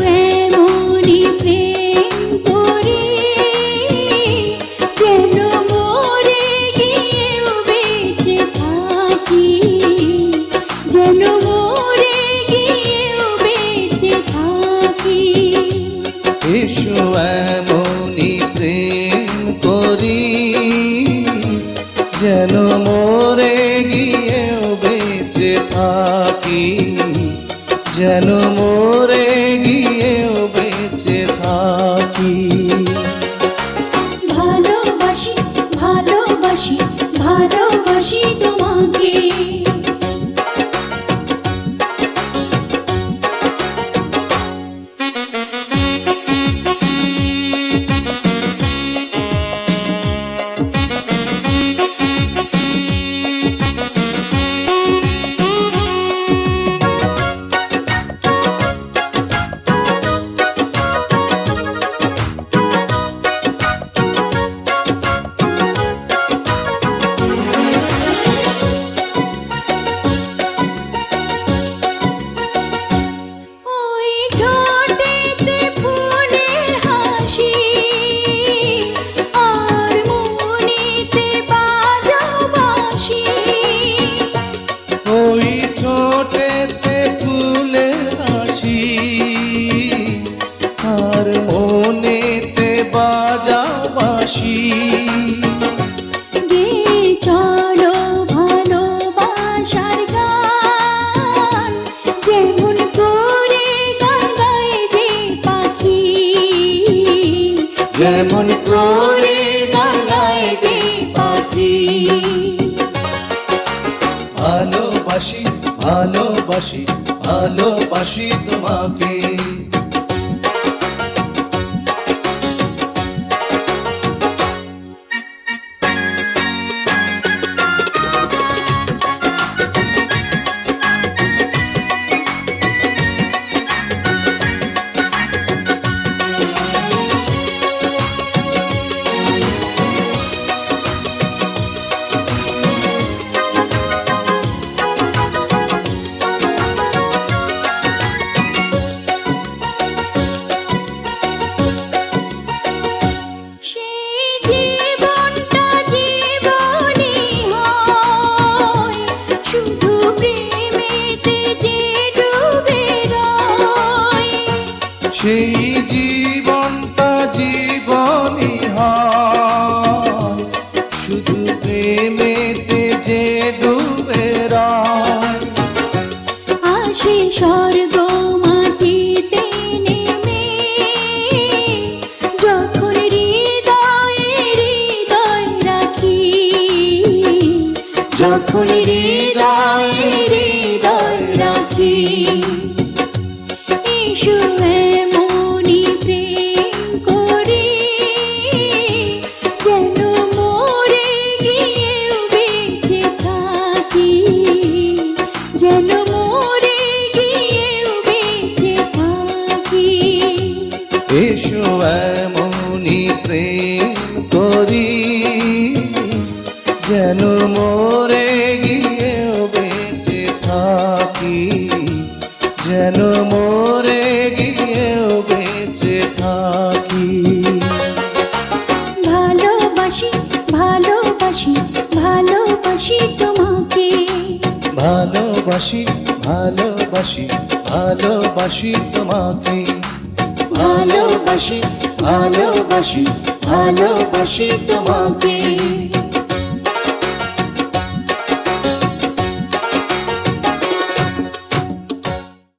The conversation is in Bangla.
এমনই প্রেম করি যেন মরে গিয়েও বেঁচে থাকি, যেন মরে গিয়েও বেঁচে থাকি। এসো এমনই প্রেম করি যেন মরে গিয়েও বেঁচে থাকি, যেন মরে গিয়েও বেঁচে থাকি। ভালোবাসি ভালোবাসি ভালোবাসি তোমাকে, ওই ঠোঁটেতে ফুলের হাসি আর মনেতে বাজাও বাঁশি। ওই ঠোঁটেতে ফুলের হাসি আর মনেতে বাজাও বাঁশি। গে চলো ভালোবাসার গান, যেমন করে গান গায় যে পাখি, যেমন করে গান গায় যে পাখি। ভালোবাসি ভালোবাসি ভালোবাসি তোমাকে। সেই জীবনটা জীবনই হয় শুধু প্রেমেতে যে ডুবে রয়। সেই জীবনটা জীবনই হয় শুধু প্রেমেতে যে ডুবে রয়। আসে স্বর্গ মাটিতে নেমে, যখন হৃদয়ে হৃদয় রাখি, যখন হৃদয়ে হৃদয় রাখি। এসো এমনই প্রেম করি যেন মরে গিয়েও বেঁচে থাকি, যেন মরে গিয়েও বেঁচে থাকি। এসো এমনই প্রেম করি যেন মরে গিয়েও বেঁচে থাকি, যেন মরে গিয়েও বেঁচে থাকি। ভালোবাসি ভালোবাসি ভালোবাসি তোমাকে, ভালোবাসি ভালোবাসি ভালোবাসি তোমাকে। ভালোবাসি ভালোবাসি ভালোবাসি তোমাকে।